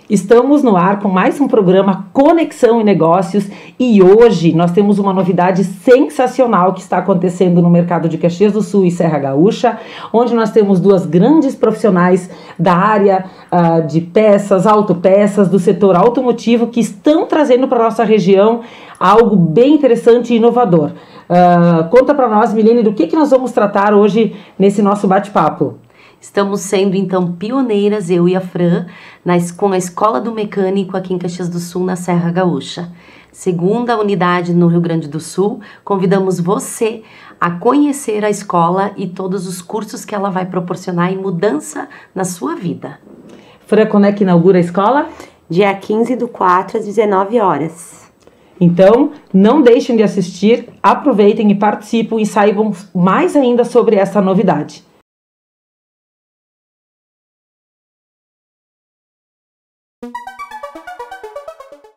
Estamos no ar com mais um programa Conexão em Negócios e hoje nós temos uma novidade sensacional que está acontecendo no mercado de Caxias do Sul e Serra Gaúcha, onde nós temos duas grandes profissionais da área de peças, autopeças, do setor automotivo, que estão trazendo para a nossa região algo bem interessante e inovador. Conta para nós, Milene, do que nós vamos tratar hoje nesse nosso bate-papo. Estamos sendo, então, pioneiras, eu e a Fran, com a Escola do Mecânico aqui em Caxias do Sul, na Serra Gaúcha. Segunda unidade no Rio Grande do Sul, convidamos você a conhecer a escola e todos os cursos que ela vai proporcionar em mudança na sua vida. Fran, quando é que inaugura a escola? Dia 15/4, às 19 horas. Então, não deixem de assistir, aproveitem e participem e saibam mais ainda sobre essa novidade.